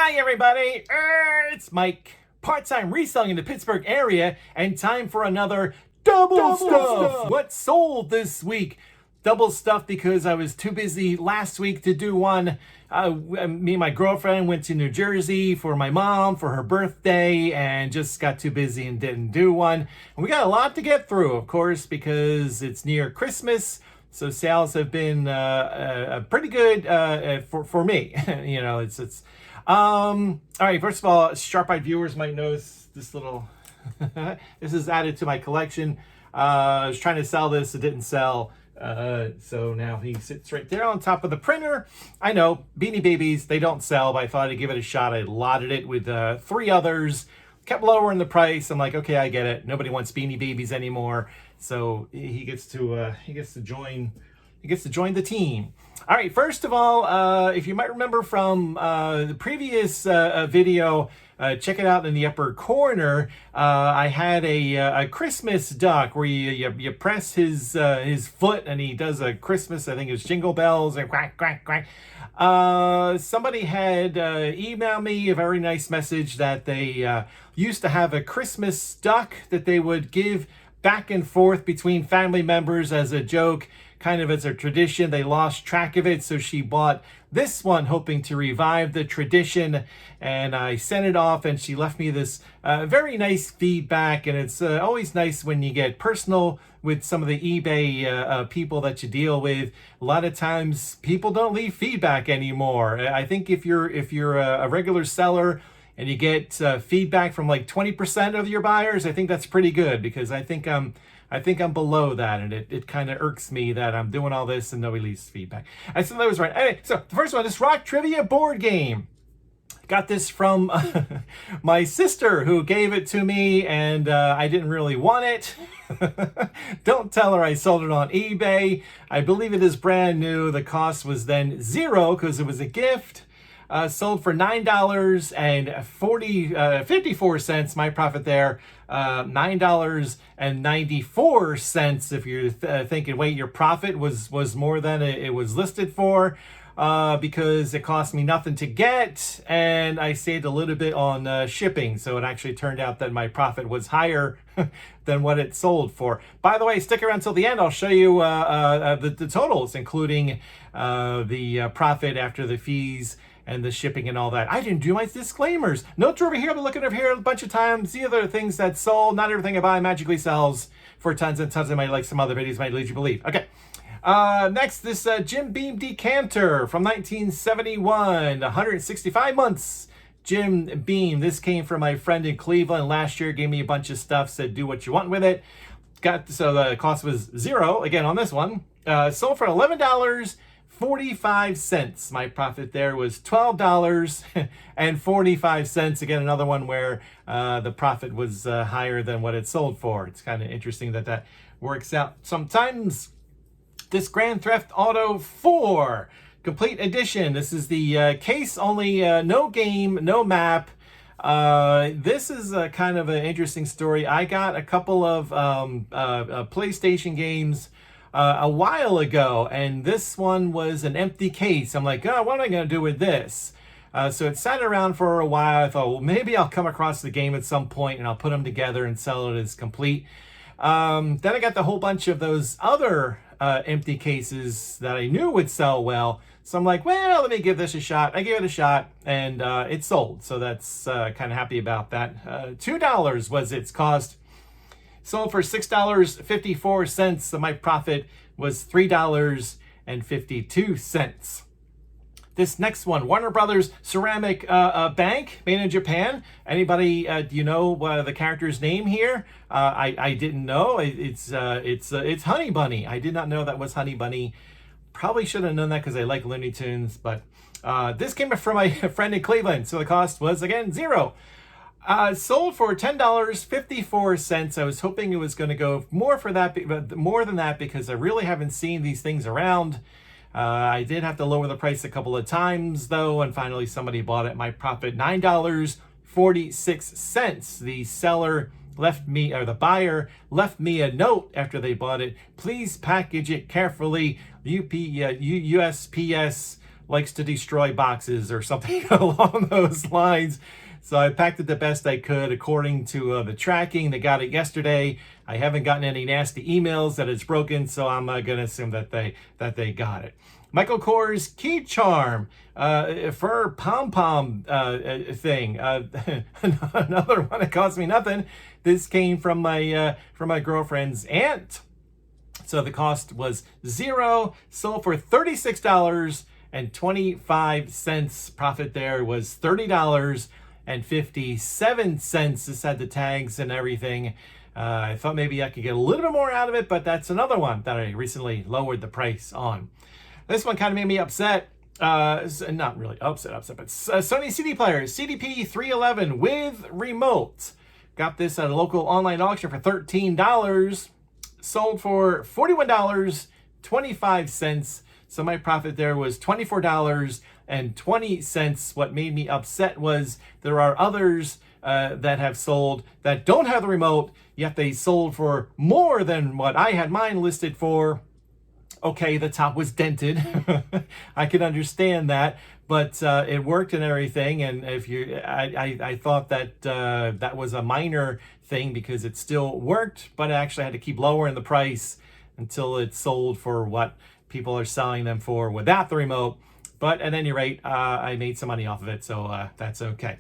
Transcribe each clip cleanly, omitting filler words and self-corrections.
Hi, everybody. It's Mike, part-time reselling in the Pittsburgh area, and time for another Double Stuff. What sold this week? Double stuff because I was too busy last week to do one. Me and my girlfriend went to New Jersey for my mom for her birthday and just got too busy and didn't do one. And we got a lot to get through, of course, because it's near Christmas. So sales have been pretty good for me. You know, it's all right. First of all, sharp-eyed viewers might notice this little. This is added to my collection. I was trying to sell this, it didn't sell. So now he sits right there on top of the printer. I know, Beanie Babies, they don't sell, but I thought I'd give it a shot. I lotted it with 3 others, kept lowering the price. I'm like, okay, I get it. Nobody wants Beanie Babies anymore. So he gets to join the team. All right, first of all, if you might remember from the previous video, check it out in the upper corner. I had a Christmas duck where you press his foot and he does a Christmas, I think it was jingle bells and quack, quack, quack. Somebody had emailed me a very nice message that they used to have a Christmas duck that they would give back and forth between family members as a joke, kind of as a tradition. They lost track of it, so she bought this one hoping to revive the tradition, and I sent it off and she left me this very nice feedback. And it's always nice when you get personal with some of the eBay people that you deal with. A lot of times people don't leave feedback anymore. I think if you're a regular seller and you get feedback from like 20% of your buyers, I think that's pretty good, because I think I'm below that, and it kind of irks me that I'm doing all this and nobody leaves feedback. I said that was right. Anyway, so the first one, this rock trivia board game. Got this from my sister, who gave it to me, and I didn't really want it. Don't tell her I sold it on eBay. I believe it is brand new. The cost was then $0 because it was a gift. Sold for $9.54. My profit there, $9.94. If you're thinking, wait, your profit was more than it was listed for, because it cost me nothing to get, and I saved a little bit on shipping. So it actually turned out that my profit was higher than what it sold for. By the way, stick around till the end. I'll show you the totals, including the profit after the fees and the shipping and all that. I didn't do my disclaimers. Notes are over here. I've been looking over here a bunch of times. The other things that sold. Not everything I buy magically sells for tons and tons of money, like some other videos might lead you to believe. Okay. Next, this Jim Beam decanter from 1971, 165 months. Jim Beam. This came from my friend in Cleveland last year. Gave me a bunch of stuff. Said do what you want with it. So the cost was $0 again on this one. Sold for $11.45. My profit there was $12.45. Again, another one where the profit was higher than what it sold for. It's kind of interesting that works out sometimes. This Grand Theft Auto 4 Complete Edition. This is the case only, no game, no map. This is a kind of an interesting story. I got a couple of PlayStation games a while ago, and this one was an empty case. I'm like, oh, what am I going to do with this? So it sat around for a while. I thought, well, maybe I'll come across the game at some point and I'll put them together and sell it as complete. Then I got the whole bunch of those other empty cases that I knew would sell well. So I'm like, well, let me give this a shot. I gave it a shot, and it sold. So that's kind of happy about that. $2 was its cost. Sold for $6.54. So my profit was $3.52. This next one, Warner Brothers Ceramic Bank, made in Japan. Anybody, do you know the character's name here? I didn't know. It's Honey Bunny. I did not know that was Honey Bunny. Probably should have known that because I like Looney Tunes. But this came from my friend in Cleveland, so the cost was again $0. Sold for $10.54. I was hoping it was going to go more than that, because I really haven't seen these things around. I did have to lower the price a couple of times though, and finally somebody bought it. My profit $9.46. The seller left me, or the buyer left me a note after they bought it. Please package it carefully. USPS likes to destroy boxes or something along those lines. So I packed it the best I could according to the tracking. They got it yesterday. I haven't gotten any nasty emails that it's broken, so I'm going to assume that they got it. Michael Kors Key Charm, fur pom-pom thing. Another one that cost me nothing. This came from my girlfriend's aunt. So the cost was $0, sold for $36.25. Profit there was $30.57. This had the tags and everything. I thought maybe I could get a little bit more out of it, but that's another one that I recently lowered the price on. This one kind of made me upset. Not really upset, but Sony CD player, CDP 311 with remote. Got this at a local online auction for $13. Sold for $41.25. So my profit there was $24.20. What made me upset was there are others that have sold that don't have the remote, yet they sold for more than what I had mine listed for. Okay, the top was dented. I can understand that, but it worked and everything. And if I thought that that was a minor thing because it still worked, but I actually had to keep lowering the price until it sold for what people are selling them for without the remote. But at any rate, I made some money off of it, so that's okay.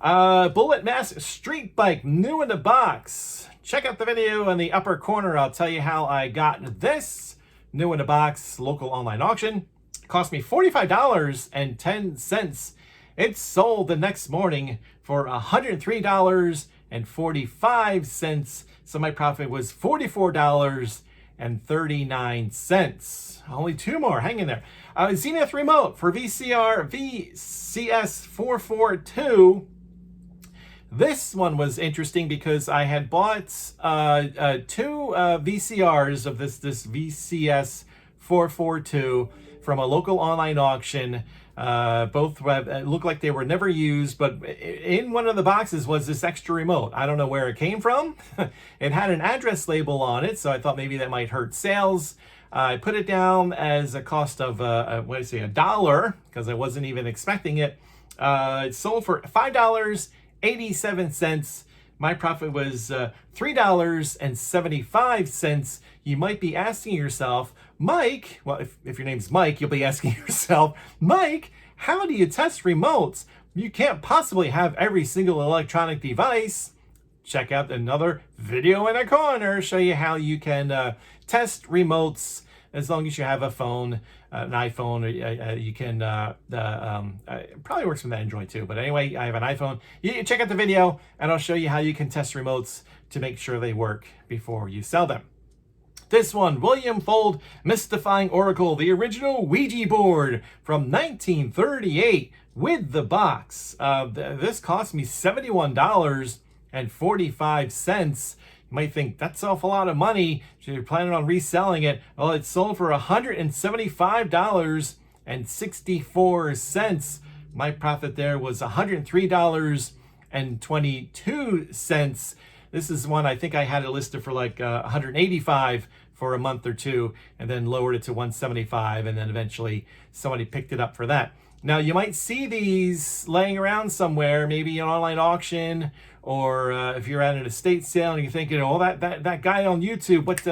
Bullet Mass Street Bike, new in the box. Check out the video in the upper corner. I'll tell you how I got this. New in the box, local online auction. Cost me $45.10. It sold the next morning for $103.45. So my profit was $44.39. Only two more, hang in there. Zenith remote for VCR VCS442. This one was interesting because I had bought two VCRs of this VCS 442 from a local online auction. Both looked like they were never used, but in one of the boxes was this extra remote. I don't know where it came from. It had an address label on it, so I thought maybe that might hurt sales. I put it down as a cost of $1 because I wasn't even expecting it. It sold for $5.87. My profit was $3.75. You might be asking yourself, Mike, well, if your name's Mike, you'll be asking yourself, Mike, how do you test remotes? You can't possibly have every single electronic device. Check out another video in the corner, show you how you can test remotes as long as you have a phone, an iPhone. You can, it probably works with Android too, but anyway, I have an iPhone. You check out the video and I'll show you how you can test remotes to make sure they work before you sell them. This one, William Fold Mystifying Oracle, the original Ouija board from 1938 with the box. This cost me $71.45. You might think that's an awful lot of money. So you're planning on reselling it. Well, it sold for $175.64. My profit there was $103.22. This is one I think I had it listed for like $185 for a month or two, and then lowered it to $175, and then eventually somebody picked it up for that. Now you might see these laying around somewhere, maybe an online auction, or if you're at an estate sale and you're thinking, oh, that guy on YouTube, what's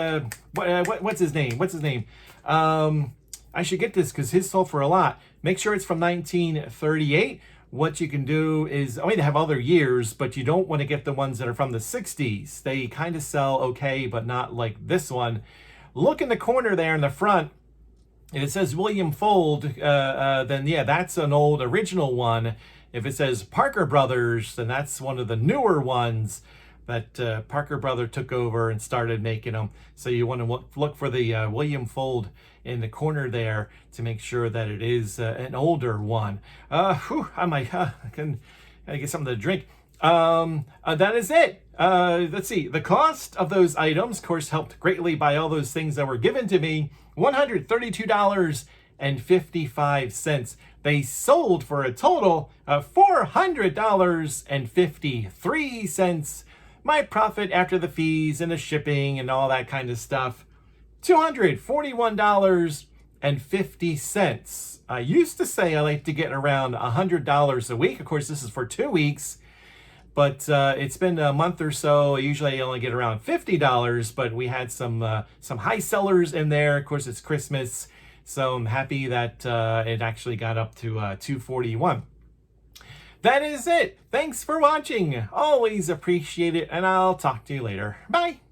his name? What's his name? I should get this because his sold for a lot. Make sure it's from 1938. What you can do is, I mean, they have other years, but you don't want to get the ones that are from the 60s. They kind of sell okay, but not like this one. Look in the corner there in the front, and it says William Fold, then yeah, that's an old original one. If it says Parker Brothers, then that's one of the newer ones that Parker Brother took over and started making them. So you want to look for the William Fold in the corner there to make sure that it is an older one. I can get something to drink. That is it. Let's see. The cost of those items, of course, helped greatly by all those things that were given to me. $132.55. They sold for a total of $400.53. My profit after the fees and the shipping and all that kind of stuff, $241.85. $2.50. I used to say I like to get around $100 a week. Of course, this is for 2 weeks, but it's been a month or so. Usually I only get around $50, but we had some high sellers in there. Of course, it's Christmas, so I'm happy that it actually got up to $241. That is it. Thanks for watching. Always appreciate it, and I'll talk to you later. Bye.